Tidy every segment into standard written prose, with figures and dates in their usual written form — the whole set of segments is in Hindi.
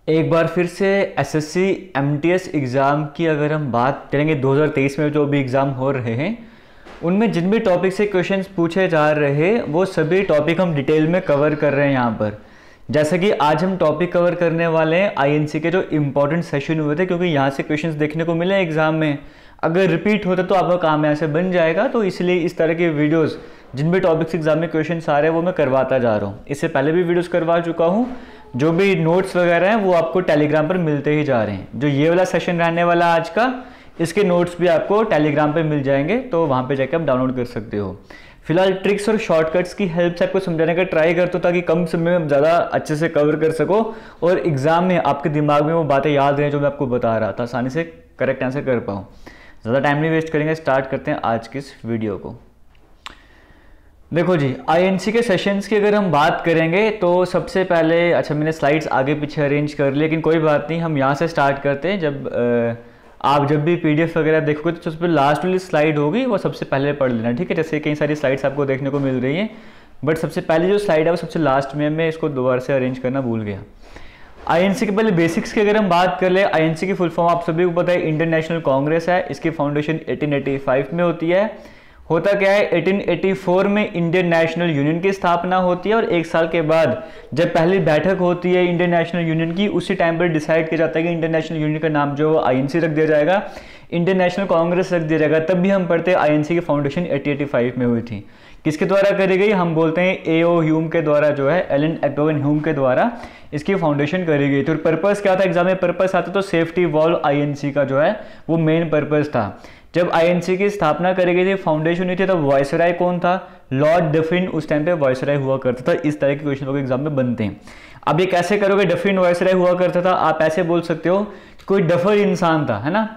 एक बार फिर से एसएससी एमटीएस एग्ज़ाम की अगर हम बात करेंगे 2023 में जो भी एग्ज़ाम हो रहे हैं उनमें जिन भी टॉपिक से क्वेश्चंस पूछे जा रहे हैं वो सभी टॉपिक हम डिटेल में कवर कर रहे हैं यहाँ पर। जैसे कि आज हम टॉपिक कवर करने वाले हैं आईएनसी के जो इम्पोर्टेंट सेशन हुए थे, क्योंकि यहाँ से क्वेश्चंस देखने को मिले एग्जाम में, अगर रिपीट होता तो आपका काम यहाँ से बन जाएगा। तो इसलिए इस तरह के वीडियोज़ जिन भी टॉपिक्स एग्जाम में क्वेश्चन आ रहे हैं वो मैं करवाता जा रहा हूँ। इससे पहले भी वीडियोज़ करवा चुका हूँ, जो भी नोट्स वगैरह हैं वो आपको टेलीग्राम पर मिलते ही जा रहे हैं। जो ये वाला सेशन रहने वाला आज का, इसके नोट्स भी आपको टेलीग्राम पे मिल जाएंगे, तो वहाँ पे जाकर आप डाउनलोड कर सकते हो। फिलहाल ट्रिक्स और शॉर्टकट्स की हेल्प से आपको समझाने का ट्राई करता हूँ ताकि कम समय में ज़्यादा अच्छे से कवर कर सको और एग्जाम में आपके दिमाग में वो बातें याद रहें जो मैं आपको बता रहा था, आसानी से करेक्ट आंसर कर पाऊँ। ज़्यादा टाइम नहीं वेस्ट करेंगे, स्टार्ट करते हैं आज की इस वीडियो को। देखो जी, आईएनसी के सेशंस की अगर हम बात करेंगे तो सबसे पहले, अच्छा मैंने स्लाइड्स आगे पीछे अरेंज कर ली, लेकिन कोई बात नहीं, हम यहाँ से स्टार्ट करते हैं। आप जब भी पीडीएफ वगैरह देखोगे तो उसमें लास्ट वाली स्लाइड होगी वो सबसे पहले पढ़ लेना, ठीक है। जैसे कई सारी स्लाइड्स आपको देखने को मिल रही हैं, बट सबसे पहले जो स्लाइड है वो सबसे लास्ट में, मैं इसको दोबारा से अरेंज करना भूल गया। आईएनसी के पहले बेसिक्स की अगर हम बात कर ले, आईएनसी की फुल फॉर्म आप सभी को पता है, इंडियन नेशनल कांग्रेस है। इसकी फाउंडेशन 1885 में होती है। होता क्या है, 1884 में इंडियन नेशनल यूनियन की स्थापना होती है और एक साल के बाद जब पहली बैठक होती है इंडियन नेशनल यूनियन की, उसी टाइम पर डिसाइड किया जाता है कि इंडियन नेशनल यूनियन का नाम जो आईएनसी रख दिया जाएगा, इंडियन नेशनल कांग्रेस रख दिया जाएगा। तब भी हम पढ़ते हैं आईएनसी की फाउंडेशन 1885 में हुई थी। किसके द्वारा करी गई, हम बोलते हैं एओ ह्यूम के द्वारा, जो है एलन एक्टोवन ह्यूम के द्वारा इसकी फाउंडेशन करी गई थी। और पर्पस क्या था, एग्जाम में पर्पस आता तो सेफ्टी वॉल्व आईएनसी का जो है वो मेन पर्पस था। जब आईएनसी की स्थापना करी गई थी, फाउंडेशन हुई थी, तब वायसराय कौन था, लॉर्ड डफरिन उस टाइम पे वायसराय हुआ करता था। इस तरह के क्वेश्चन लोग एग्जाम में बनते हैं। अब ये कैसे करोगे, डफरिन वायसराय हुआ करता था, आप ऐसे बोल सकते हो कोई डफर इंसान था, है ना,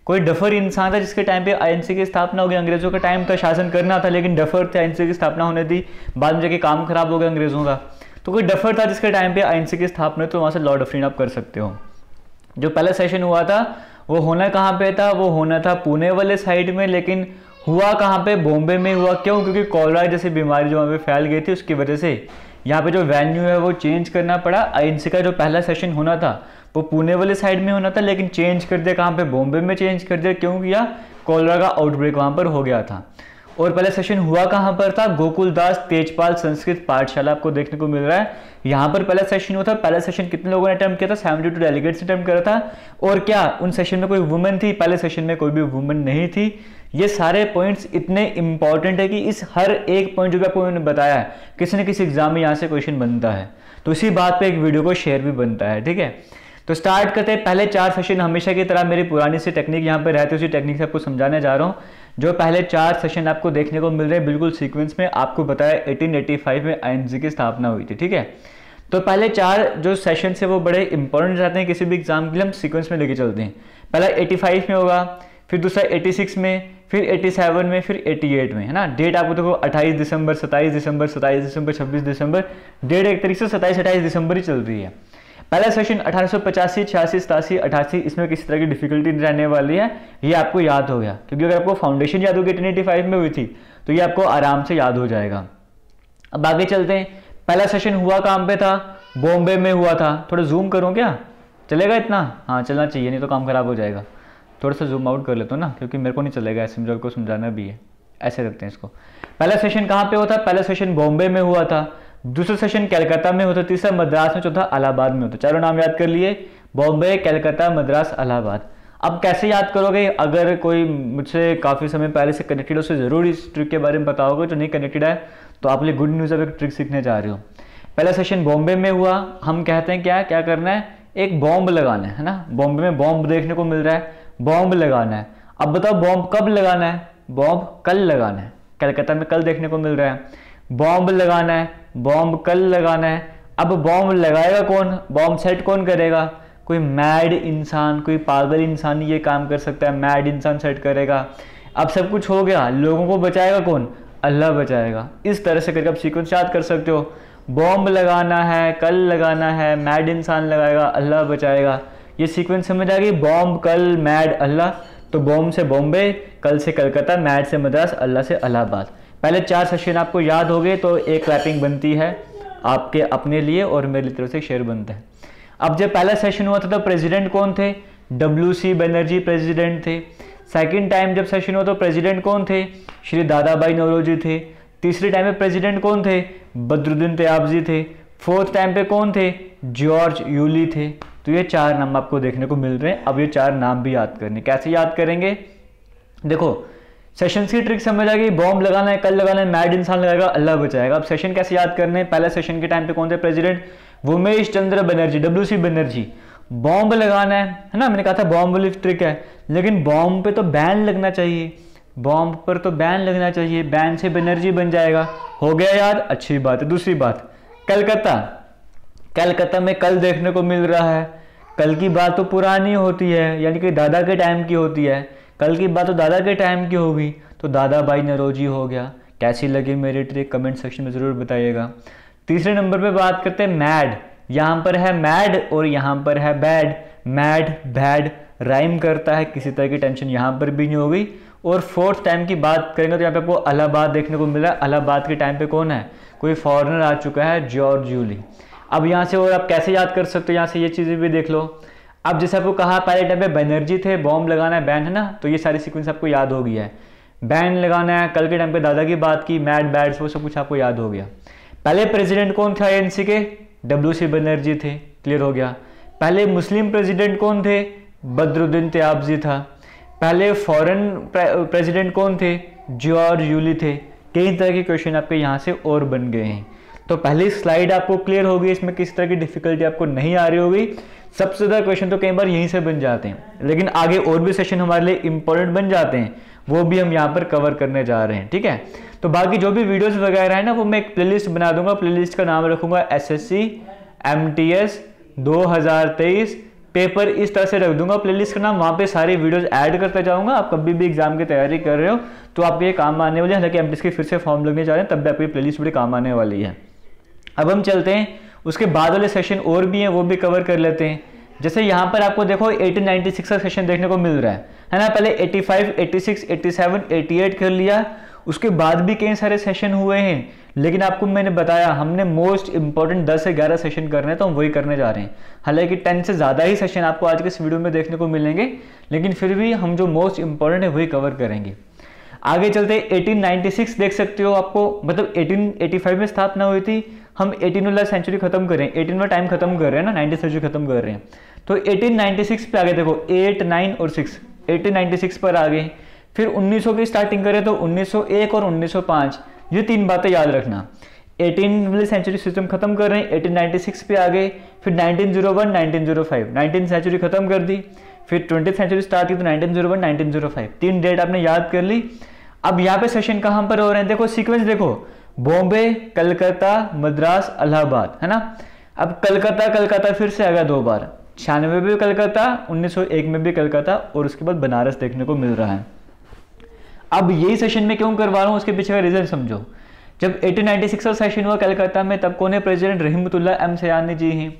कोई डफर इंसान था जिसके टाइम पे आईएनसी की स्थापना हो गई। अंग्रेजों का टाइम था, शासन करना था, लेकिन डफर थे, आईएनसी की स्थापना होने दी, बाद में जाके काम खराब हो गया अंग्रेजों का। तो कोई डफर था जिसके टाइम पे आईएनसी की स्थापना, तो वहां से लॉर्ड डफरिन आप कर सकते हो। जो पहला सेशन हुआ था वो होना कहाँ पे था, वो होना था पुणे वाले साइड में, लेकिन हुआ कहाँ पे, बॉम्बे में हुआ। क्यों, क्योंकि कॉलरा जैसी बीमारी जो वहाँ पे फैल गई थी, उसकी वजह से यहाँ पे जो वेन्यू है वो चेंज करना पड़ा। आईएनसी का जो पहला सेशन होना था वो पुणे वाले साइड में होना था, लेकिन चेंज कर दिया कहाँ पे, बॉम्बे में चेंज कर दिया। क्यों किया, कॉलरा का आउटब्रेक वहाँ पर हो गया था। और पहला सेशन हुआ कहाँ पर था, गोकुलदास तेजपाल संस्कृत पाठशाला आपको देखने को मिल रहा है, यहाँ पर पहला सेशन हुआ था। पहला सेशन कितने लोगों ने अटेम्प्ट किया था, 72 डेलीगेट्स अटेम्प्ट करा था। और क्या उन सेशन में कोई वुमेन थी, पहले सेशन में कोई भी वुमेन नहीं थी। ये सारे पॉइंट्स इतने इंपॉर्टेंट है कि इस हर एक पॉइंट जो भी आपको मैंने बताया है, किसी न किसी एग्जाम में यहाँ से क्वेश्चन बनता है, तो इसी बात पे एक वीडियो को शेयर भी बनता है, ठीक है। तो स्टार्ट करते हैं। पहले 4 सेशन हमेशा की तरह मेरी पुरानी सी टेक्निक यहाँ पर रहती है, उसी टेक्निक से आपको समझाने जा रहा हूँ। जो पहले 4 सेशन आपको देखने को मिल रहे हैं बिल्कुल सीक्वेंस में, आपको बताया 1885 में आईएनसी की स्थापना हुई थी, ठीक है। तो पहले 4 जो सेशन है वो बड़े इंपॉर्टेंट रहते हैं किसी भी एग्जाम के लिए, हम सीक्वेंस में लेके चलते हैं। पहला 85 में होगा, फिर दूसरा 86 में, फिर 87 में, फिर 88 में, है ना। डेट आपको देखो 28 दिसंबर, 27 दिसंबर, 27 दिसंबर, 26 दिसंबर, डेट एक तरीके से 27-28 दिसंबर ही चल रही है। पहला सेशन 1885, 86, 87, 88, इसमें किसी तरह की डिफिकल्टी नहीं रहने वाली है, ये आपको याद हो गया, क्योंकि अगर आपको फाउंडेशन याद होगी 1885 में हुई थी तो ये आपको आराम से याद हो जाएगा। अब आगे चलते हैं। पहला सेशन हुआ कहाँ पे था, बॉम्बे में हुआ था। थोड़ा जूम करूँ क्या, चलेगा इतना, हाँ चलना चाहिए, नहीं तो काम खराब हो जाएगा। थोड़ा सा जूम आउट कर लेता हूँ ना, क्योंकि मेरे को नहीं चलेगा ऐसे, मुझे आपको समझाना भी है। ऐसे रखते हैं इसको। पहला सेशन कहाँ पे होता, पहला सेशन बॉम्बे में हुआ था, दूसरा सेशन कलकत्ता में होता, तीसरा मद्रास में, चौथा इलाहाबाद में होता। चारों नाम याद कर लिए, बॉम्बे, कलकत्ता, मद्रास, इलाहाबाद। अब कैसे याद करोगे, अगर कोई मुझसे काफ़ी समय पहले से कनेक्टेड हो उससे ज़रूर इस ट्रिक के बारे में बताओगे, जो नहीं कनेक्टेड है तो आप लिए गुड न्यूज़, अब एक ट्रिक सीखने जा रहे हो। पहला सेशन बॉम्बे में हुआ, हम कहते हैं क्या करना है, एक बॉम्ब लगाना है ना। बॉम्बे में बॉम्ब देखने को मिल रहा है, बॉम्ब लगाना है। अब बताओ बॉम्ब कब लगाना है, बॉम्ब कल लगाना है। कलकत्ता में कल देखने को मिल रहा है, बॉम्ब लगाना है, बॉम्ब कल लगाना है। अब बॉम्ब लगाएगा कौन, बॉम्ब सेट कौन करेगा, कोई मैड इंसान, कोई पागल इंसान ये काम कर सकता है, मैड इंसान सेट करेगा। अब सब कुछ हो गया, लोगों को बचाएगा कौन, अल्लाह बचाएगा। इस तरह से करके आप सीक्वेंस याद कर सकते हो, बॉम्ब लगाना है, कल लगाना है, मैड इंसान लगाएगा, अल्लाह बचाएगा। ये सीक्वेंस समझ आ गई, बॉम्ब, कल, मैड, अल्लाह। तो बॉम्ब से बॉम्बे, कल से कलकत्ता, मैड से मद्रास, अल्लाह से इलाहाबाद। पहले 4 सेशन आपको याद हो गए तो एक क्लैपिंग बनती है आपके अपने लिए और मेरी तरफ से शेयर बनता है। अब जब पहला सेशन हुआ था तो प्रेसिडेंट कौन थे? WC बनर्जी प्रेसिडेंट थे। सेकंड टाइम जब सेशन हुआ तो प्रेसिडेंट कौन थे? श्री दादा भाई नौरोजी थे। तीसरे टाइम पे प्रेसिडेंट कौन थे? बदरुद्दीन तयाबजी थे। फोर्थ टाइम पे कौन थे? जॉर्ज यूली थे। तो ये 4 नाम आपको देखने को मिल रहे हैं। अब ये 4 नाम भी याद करने, कैसे याद करेंगे? देखो सेशंस की ट्रिक समझ आ गई। बॉम्ब लगाना है, कल लगाना है, मैड इंसान लगाएगा, अल्लाह बचाएगा। अब सेशन कैसे याद करने हैं? पहले सेशन के टाइम पे कौन थे president? Umesh Chandra Banerjee, WC Banerjee. Bomb लगाना है ना, मैंने कहा था बॉम्ब वाली ट्रिक है, लेकिन बॉम्ब पे तो बैन लगना चाहिए, बॉम्ब पर तो बैन लगना चाहिए, बैन से बनर्जी बन जाएगा। हो गया याद, अच्छी बात है। दूसरी बात, कलकत्ता, कलकत्ता में कल देखने को मिल रहा है। कल की बात तो पुरानी होती है, यानी कि दादा के टाइम की होती है। कल की बात तो दादा के टाइम की होगी, तो दादा भाई नौरोजी हो गया। कैसी लगी मेरी ट्रिक कमेंट सेक्शन में ज़रूर बताइएगा। तीसरे नंबर पे बात करते हैं मैड। यहाँ पर है मैड और यहाँ पर है बैड। मैड बैड राइम करता है, किसी तरह की टेंशन यहाँ पर भी नहीं होगी। और फोर्थ टाइम की बात करेंगे तो यहाँ पे आपको इलाहाबाद देखने को मिल रहा है। इलाहाबाद के टाइम पे कौन है? कोई फॉरेनर आ चुका है, जॉर्ज यूली। अब यहाँ से और आप कैसे याद कर सकते हो, यहाँ से ये चीज़ें भी देख लो। अब जैसे आपको कहा पहले टाइम पे बनर्जी थे, बॉम्ब लगाना है, बैन है ना, तो ये सारी सीक्वेंस आपको याद हो गया है। बैन लगाना है, कल के टाइम पे दादा की बात की, मैड बैड्स, वो सब कुछ आपको याद हो गया। पहले प्रेसिडेंट कौन थे INC के? WC बनर्जी थे, क्लियर हो गया। पहले मुस्लिम प्रेसिडेंट कौन थे? बदरुद्दीन तयाबजी था। पहले फॉरेन प्रेसिडेंट कौन थे? जॉर्ज यूली थे। कई तरह के क्वेश्चन आपके यहाँ से और बन गए हैं। तो पहली स्लाइड आपको क्लियर होगी, इसमें किस तरह की डिफिकल्टी आपको नहीं आ रही होगी। सबसे ज़्यादा क्वेश्चन तो कई बार यहीं से बन जाते हैं, लेकिन आगे और भी सेशन हमारे लिए इंपॉर्टेंट बन जाते हैं, वो भी हम यहाँ पर कवर करने जा रहे हैं, ठीक है। तो बाकी जो भी वीडियोस वगैरह है ना, वो मैं एक प्लेलिस्ट बना दूंगा। प्लेलिस्ट का नाम रखूंगा SSC MTS 2023 पेपर, इस तरह से रख दूंगा प्लेलिस्ट का नाम। वहाँ पे सारी वीडियोस ऐड करते जाऊंगा। आप कभी भी एग्जाम की तैयारी कर रहे हो तो आपके ये काम आने वाले हैं। हालांकि MTS के फिर से फॉर्म लगने जा रहे हैं, तब भी आपकी प्लेलिस्ट बड़ी काम आने वाली है। अब हम चलते हैं, उसके बाद वाले सेशन और भी हैं, वो भी कवर कर लेते हैं। जैसे यहाँ पर आपको देखो 1896 का सेशन देखने को मिल रहा है ना। पहले 85, 86, 87, 88 कर लिया, उसके बाद भी कई सारे सेशन हुए हैं, लेकिन आपको मैंने बताया हमने मोस्ट इंपॉर्टेंट 10 से 11 सेशन करने हैं, तो हम वही करने जा रहे हैं। हालांकि 10 से ज़्यादा ही सेशन आपको आज के इस वीडियो में देखने को मिलेंगे, लेकिन फिर भी हम जो मोस्ट इंपॉर्टेंट है वही कवर करेंगे। आगे चलते 1896 देख सकते हो आपको, मतलब 1885 में स्थापना हुई थी, हम 18 वाला सेंचुरी खत्म कर रहे हैं, 18 वाला टाइम खत्म कर रहे हैं ना, 19th सेंचुरी खत्म कर रहे हैं। तो 1896 पे आ गए, देखो 8, 9 और 6, 1896 पर आ गए। फिर 1900 की स्टार्टिंग करें तो 1901 और 1905, ये 3 बातें याद रखना। 18 वाली सेंचुरी सिस्टम खत्म कर रहे हैं, 1896 पे आ गए। फिर 1901, 1905, 19th सेंचुरी खत्म कर दी। फिर 20th सेंचुरी स्टार्ट की तो 1901, 1905, 3 डेट आपने याद कर ली। अब यहाँ पे सेशन कहाँ पर हो रहे हैं, देखो सीक्वेंस देखो, बॉम्बे, कलकत्ता, मद्रास, इलाहाबाद, है ना। अब कलकत्ता फिर से आ गया 2 बार, 96 में भी कलकत्ता, 1901 में भी कलकत्ता, और उसके बाद बनारस देखने को मिल रहा है। अब यही सेशन में क्यों करवा रहा हूँ, उसके पीछे का रीजन समझो। जब 1896 का सेशन हुआ कलकत्ता में, तब कौन है प्रेसिडेंट? रहमतुल्लाह एम सयानी जी हैं।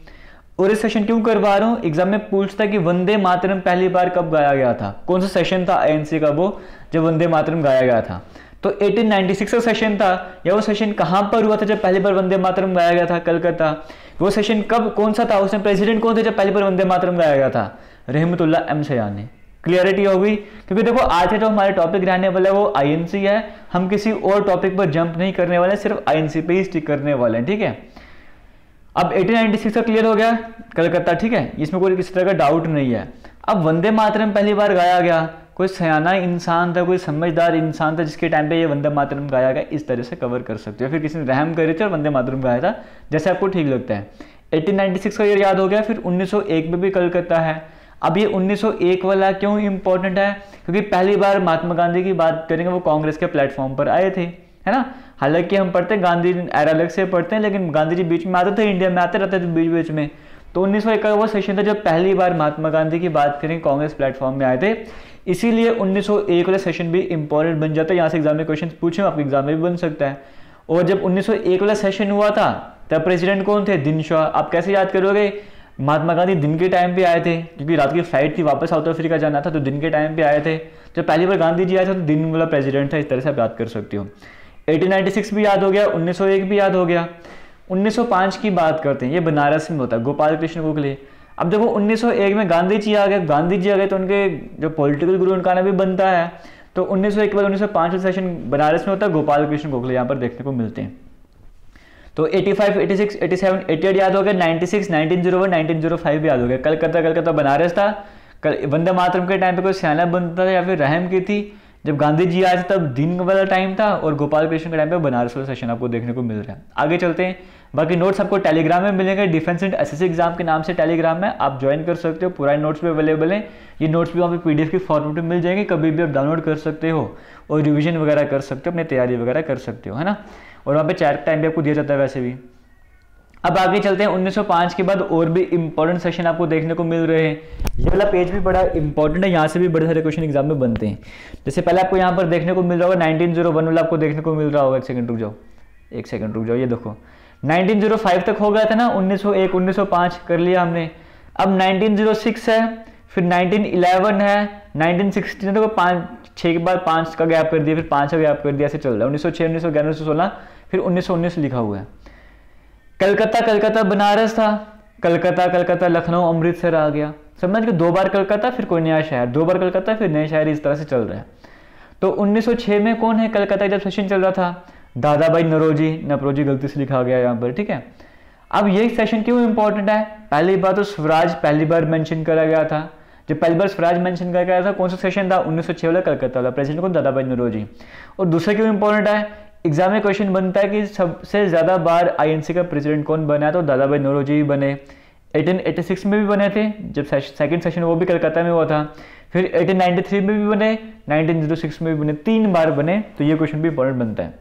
और इस सेशन क्यों करवा रहा हूँ, एग्जाम में पूछता कि वंदे मातरम पहली बार कब गाया गया था, कौन सा सेशन था INC का वो जब वंदे मातरम गाया गया था। तो 1896 का सेशन था, या वो सेशन कहाँ पर हुआ था जब पहली बार वंदे मातरम गाया गया था? कलकत्ता। वो सेशन कब, कौन सा था, उसमें प्रेसिडेंट कौन थे जब पहली बार वंदे मातरम गाया गया था? रहमतुल्लाह एम सयानी। क्लियरिटी होगी, क्योंकि देखो आज जो हमारे टॉपिक रहने वाला है वो INC है, हम किसी और टॉपिक पर जंप नहीं करने वाले, सिर्फ INC पे ही स्टिक करने वाले हैं, ठीक है। अब 1896 का क्लियर हो गया कलकत्ता, ठीक है, इसमें कोई किसी तरह का डाउट नहीं है। अब वंदे मातरम पहली बार गाया गया, कोई सयाना इंसान था, कोई समझदार इंसान था जिसके टाइम पे ये वंदे मातरम गाया गया, इस तरह से कवर कर सकते हो। फिर किसी ने रहम करी थी और वंदे मातरम गाया था, जैसे आपको ठीक लगता है। 1896 का ईयर याद हो गया। फिर 1901 में भी कलकत्ता है। अब ये 1901 वाला क्यों इंपॉर्टेंट है, क्योंकि पहली बार महात्मा गांधी की बात करेंगे, वो कांग्रेस के प्लेटफॉर्म पर आए थे, है ना। हालांकि हम पढ़ते हैं गांधी एरा अलग से पढ़ते हैं, लेकिन गांधी जी बीच में आते थे, इंडिया में आते रहते थे बीच बीच में। तो 1901 का वो सेशन था जब पहली बार महात्मा गांधी की बात करें कांग्रेस प्लेटफॉर्म में आए थे, इसीलिए 1901 वाला सेशन भी इंपॉर्टेंट बन जाता है। यहाँ से एग्जाम में क्वेश्चन पूछे, आपके एग्जाम में भी बन सकता है। और जब 1901 वाला सेशन हुआ था तब प्रेसिडेंट कौन थे? दिन शाह। आप कैसे याद करोगे, महात्मा गांधी दिन के टाइम पे आए थे, क्योंकि रात की फ्लाइट थी, वापस साउथ अफ्रीका जाना था, तो दिन के टाइम पे आए थे। जब पहली बार गांधी जी आए थे तो दिन वाला प्रेसिडेंट था, इस तरह से आप याद कर सकते हो। 1896 भी याद हो गया, 1901 भी याद हो गया। 1905 की बात करते हैं, ये बनारस में होता है, गोपाल कृष्ण गोखले। अब देखो 1901 में गांधी जी आ गए, तो उनके जो पॉलिटिकल गुरु उनका नाम भी बनता है। तो 1901 के बाद 1905 में सेशन बनारस में होता है, गोपाल कृष्ण गोखले यहाँ पर देखने को मिलते हैं। तो 85, 86, 87, 88 याद हो गया, 96, 1901, 1905 भी याद हो गया। कलकत्ता बनारस था। वंदे मातरम के टाइम पे कोई स्याना बनता था या फिर रहम की थी। जब गांधी जी आए थे तब दिन वाला टाइम था, और गोपाल कृष्ण के टाइम पे बनारस वाला सेशन आपको देखने को मिल रहा है। आगे चलते हैं, बाकी नोट्स आपको टेलीग्राम में मिलेंगे, डिफेंस एंड एसएससी एग्जाम के नाम से टेलीग्राम में आप ज्वाइन कर सकते हो। पूरा नोट्स भी अवेलेबल है, ये नोट्स भी वहाँ पे पीडीएफ की फॉर्मेट में मिल जाएंगे, कभी भी आप डाउनलोड कर सकते हो और रिविजन वगैरह कर सकते हो, अपनी तैयारी वगैरह कर सकते हो, है ना। और वहाँ पे चैट टाइम भी आपको दिया जाता है वैसे भी। अब आगे चलते हैं, 1905 के बाद और भी इंपॉर्टेंट सेशन आपको देखने को मिल रहे हैं। ये वाला पेज भी बड़ा इंपॉर्टेंट है, यहाँ से भी बड़े सारे क्वेश्चन एग्जाम में बनते हैं। जैसे पहले आपको यहाँ पर देखने को मिल रहा होगा 1901 वाला आपको देखने को मिल रहा होगा। एक सेकंड रुक जाओ, ये देखो 1905 तक हो गया था ना, 1901, 1905 कर लिया हमने। अब 1906 है, फिर 1911 है, 1916 देखो 6 के बाद 5 का गैप कर दिया, फिर 5 का गैप कर दिया, ऐसे चल रहा है। 1906, 1911, 1916, फिर 1919 लिखा हुआ है। कलकत्ता बनारस था, कलकत्ता लखनऊ अमृतसर आ गया। समझ के 2 बार कलकत्ता फिर कोई नया शहर, 2 बार कलकत्ता फिर नए शहर, इस तरह से चल रहा है। तो 1906 में कौन है कलकत्ता जब सेशन चल रहा था? दादा भाई नपरोजी गलती से लिखा गया यहाँ पर, ठीक है। अब ये सेशन क्यों इंपॉर्टेंट है? पहली बार तो स्वराज पहली बार मेंशन करा गया था। जब पहली बार स्वराज मेंशन करा गया था, कौन सा सेशन था? 1906 वाला कलकत्ता वाला। प्रेसिडेंट कौन? दादा भाई नौरोजी। और दूसरा क्यों इंपॉर्टेंट है? एग्जाम में क्वेश्चन बनता है कि सबसे ज्यादा बार आईएनसी का प्रेसिडेंट कौन बना? तो दादा भाई नौरोजी ही बने। 1886 में भी बने थे, जब सेकंड सेशन वो भी कलकत्ता में हुआ था। फिर 1893 में भी बने, 1906 में भी बने, 3 बार बने। तो ये क्वेश्चन भी इंपॉर्टेंट बनता है।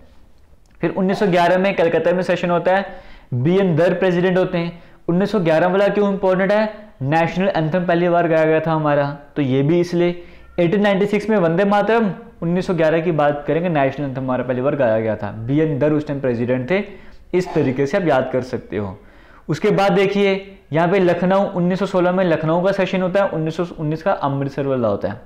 फिर 1911 में कलकत्ता में सेशन होता है, बीएन दर प्रेसिडेंट होते हैं। 1911 वाला क्यों इंपॉर्टेंट है? नेशनल एंथम पहली बार गाया गया था हमारा, तो ये भी इसलिए। 1896 में वंदे मातरम, 1911 की बात करेंगे नेशनल एंथम हमारा पहली बार गाया गया था। बीएन दर उस टाइम प्रेसिडेंट थे। इस तरीके से आप याद कर सकते हो। उसके बाद देखिए यहाँ पे लखनऊ, 1916 में लखनऊ का सेशन होता है, 1919 का अमृतसर वाला होता है।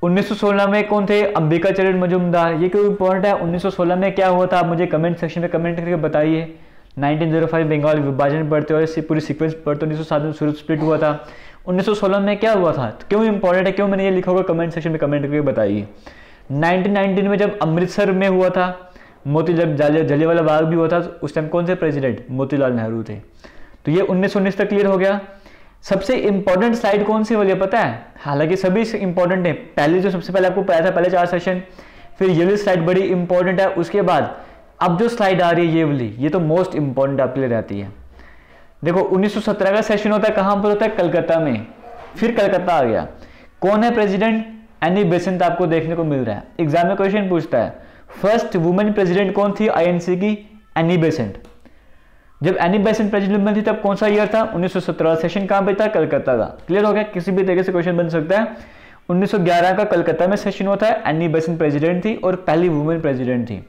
1916 में कौन थे? अंबिका चरण मजूमदार। ये क्यों इंपॉर्टेंट है? 1916 में क्या हुआ था? आप मुझे कमेंट सेक्शन में कमेंट करके बताइए। 1905 बंगाल विभाजन पढ़ते और पूरी सीक्वेंस पढ़ते, 1907 में सूरत स्प्लिट हुआ था। 1916 में क्या हुआ था? तो क्यों इंपॉर्टेंट है, क्यों मैंने ये लिखा होगा कमेंट सेक्शन में कमेंट करके बताइए। 1919 में जब अमृतसर में हुआ था, जब जलियांवाला बाग भी हुआ था, उस टाइम कौन से प्रेसिडेंट? मोतीलाल नेहरू थे। तो ये 1919 तक क्लियर हो गया। सबसे इंपॉर्टेंट स्लाइड कौन सी वाली पता है? हालांकि सभी इंपॉर्टेंट है। पहले जो सबसे पहले आपको पढ़ाया था, पहले 4 सेशन, फिर ये वाली स्लाइड बड़ी इंपॉर्टेंट है। उसके बाद अब जो स्लाइड आ रही है ये वाली, ये तो मोस्ट इंपॉर्टेंट आपके लिए रहती है। देखो 1917 का सेशन होता है, कहां पर होता है? कलकत्ता में। फिर कलकत्ता आ गया, कौन है प्रेसिडेंट? एनी बेसेंट आपको देखने को मिल रहा है। एग्जाम में क्वेश्चन पूछता है फर्स्ट वुमेन प्रेसिडेंट कौन थी आईएनसी की? Annie Besant. जब एनी बेसेंट प्रेसिडेंट बनी थी तब कौन सा ईयर था? 1917। सेशन कहां पे था? कलकत्ता का। क्लियर हो गया? किसी भी तरीके से क्वेश्चन बन सकता है। 1911 का कलकत्ता में सेशन होता है, एनी बेसेंट प्रेसिडेंट थी और पहली वुमेन प्रेसिडेंट थी।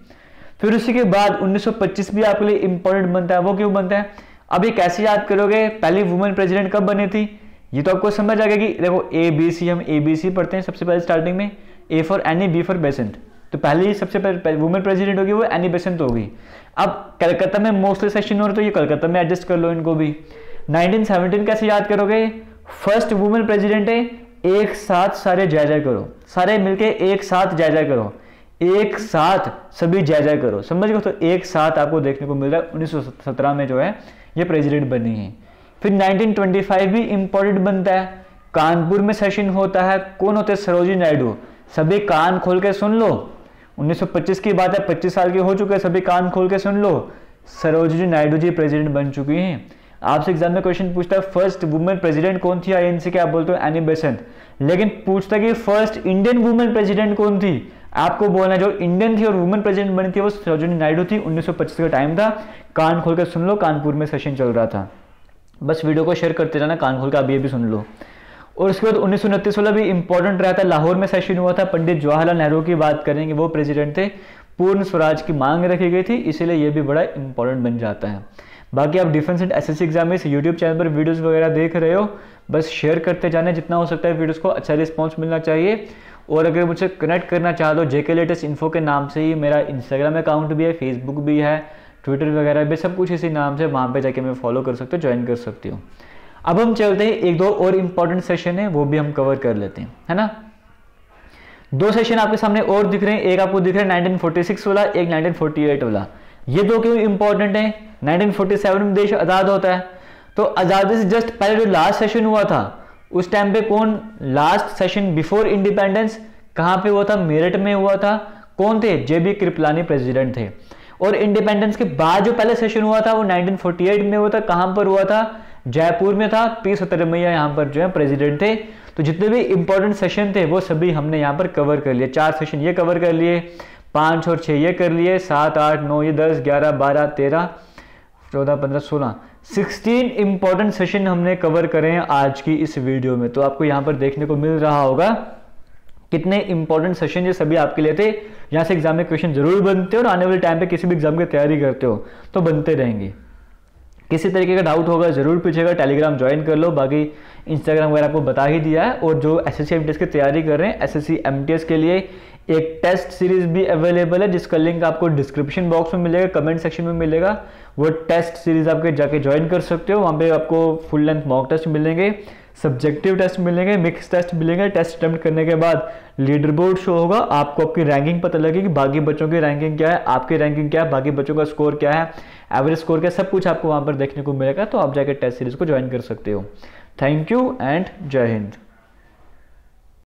फिर उसी के बाद 1925 भी आपके लिए इंपॉर्टेंट बनता है। वो क्यों बनता है? अब ये कैसे याद करोगे? पहली वुमेन प्रेसिडेंट कब बनी थी? ये तो आपको समझ आ गया कि देखो ABC, हम ABC पढ़ते हैं सबसे पहले स्टार्टिंग में। A for any, B for Besant. तो पहले सबसे पहले वुमेन प्रेसिडेंट होगी वो एनी बेसेंट होगी। अब कलकत्ता में मोस्टली सेशन हो रहा है, तो ये कलकत्ता में एडजस्ट कर लो इनको भी। 1917 कैसे याद करोगे? फर्स्ट वुमेन प्रेसिडेंट है, एक साथ सारे जय करो, सारे मिलके एक साथ जय करो, एक साथ सभी जय करो, समझ गए? तो एक साथ आपको देखने को मिल रहा है 1917 में जो है ये प्रेसिडेंट बनी है। फिर 1925 भी इंपॉर्टेंट बनता है, कानपुर में सेशन होता है। कौन होते हैं? सरोजिनी नायडू। सभी कान खोल के सुन लो, 1925 की बात है, 25 साल के हो चुके हैं, सभी कान खोल के सुन लो। सरोजिनी नायडू जी प्रेसिडेंट बन चुकी हैं। आपसे एग्जाम में क्वेश्चन पूछता है फर्स्ट वुमेन प्रेसिडेंट कौन थी आईएनसी के? आप बोलते हो एनी बेसेंट। लेकिन पूछता है कि फर्स्ट इंडियन वुमेन प्रेसिडेंट कौन थी? आपको बोलना जो इंडियन थी और वुमेन प्रेसिडेंट बनी थी वो सरोजिनी नायडू थी। 1925 का टाइम था, कान खोल के सुन लो, कानपुर में सेशन चल रहा था। बस वीडियो को शेयर करते जाना, कान खोल के आप ये भी सुन लो। और उसके बाद 1929 वाला भी इंपॉर्टेंट रहता है, लाहौर में सेशन हुआ था। पंडित जवाहरलाल नेहरू की बात करेंगे, वो प्रेसिडेंट थे। पूर्ण स्वराज की मांग रखी गई थी, इसीलिए ये भी बड़ा इंपॉर्टेंट बन जाता है। बाकी आप डिफेंस एंड एसएससी एग्जाम में यूट्यूब चैनल पर वीडियोस वगैरह देख रहे हो, बस शेयर करते जाने, जितना हो सकता है वीडियोस को अच्छा रिस्पॉन्स मिलना चाहिए। और अगर मुझसे कनेक्ट करना चाह दो, जेके लेटेस्ट इन्फो के नाम से ही मेरा इंस्टाग्राम अकाउंट भी है, फेसबुक भी है, ट्विटर वगैरह भी सब कुछ इसी नाम से, वहाँ पे जाके मैं फॉलो कर सकते हो, ज्वाइन कर सकती हो। अब हम चलते हैं, एक दो और इम्पॉर्टेंट सेशन है वो भी हम कवर कर लेते हैं, है ना। 2 सेशन आपके सामने और दिख रहे हैं, एक आपको दिख रहा है 1946 वाला, एक 1948 वाला। ये 2 क्यों इंपॉर्टेंट है? 1947 में देश आज़ाद होता है, तो आज़ादी से जस्ट पहले जो लास्ट सेशन हुआ था उस टाइम पे कौन, लास्ट सेशन बिफोर इंडिपेंडेंस कहाँ पे हुआ था? मेरठ में हुआ था। कौन थे? JB कृपलानी प्रेसिडेंट थे। और इंडिपेंडेंस के बाद जो पहले सेशन हुआ था वो 1948 में हुआ था। कहाँ पर हुआ था? जयपुर में था। P सतरमैया यहाँ पर जो है प्रेसिडेंट थे। तो जितने भी इंपॉर्टेंट सेशन थे वो सभी हमने यहाँ पर कवर कर लिए। 4 सेशन ये कवर कर लिए, 5 और 6 ये कर लिए, 7 8 9 ये 10 11 12 13 14 15 16 इंपॉर्टेंट सेशन हमने कवर करे हैं आज की इस वीडियो में। तो आपको यहाँ पर देखने को मिल रहा होगा कितने इंपॉर्टेंट सेशन ये सभी आपके लिए थे। यहाँ से एग्जाम में क्वेश्चन जरूर बनते हो और आने वाले टाइम पे किसी भी एग्जाम की तैयारी करते हो तो बनते रहेंगे। किसी तरीके का डाउट होगा जरूर पूछेगा, टेलीग्राम ज्वाइन कर लो, बाकी इंस्टाग्राम वगैरह आपको बता ही दिया है। और जो SSC MTS की तैयारी कर रहे हैं, SSC MTS के लिए एक टेस्ट सीरीज भी अवेलेबल है जिसका लिंक आपको डिस्क्रिप्शन बॉक्स में मिलेगा, कमेंट सेक्शन में मिलेगा। वो टेस्ट सीरीज आपके जाके ज्वाइन कर सकते हो। वहाँ पे आपको फुल लेंथ मॉक टेस्ट मिलेंगे, सब्जेक्टिव टेस्ट मिलेंगे, मिक्स टेस्ट मिलेंगे। टेस्ट अटेम्प्ट करने के बाद लीडर बोर्ड शो होगा, आपको आपकी रैंकिंग पता लगेगी, बाकी बच्चों की रैंकिंग क्या है, आपकी रैंकिंग क्या है, बाकी बच्चों का स्कोर क्या है, एवरेज स्कोर क्या है, सब कुछ आपको वहाँ पर देखने को मिलेगा। तो आप जाके टेस्ट सीरीज को ज्वाइन कर सकते हो। थैंक यू एंड जय हिंद।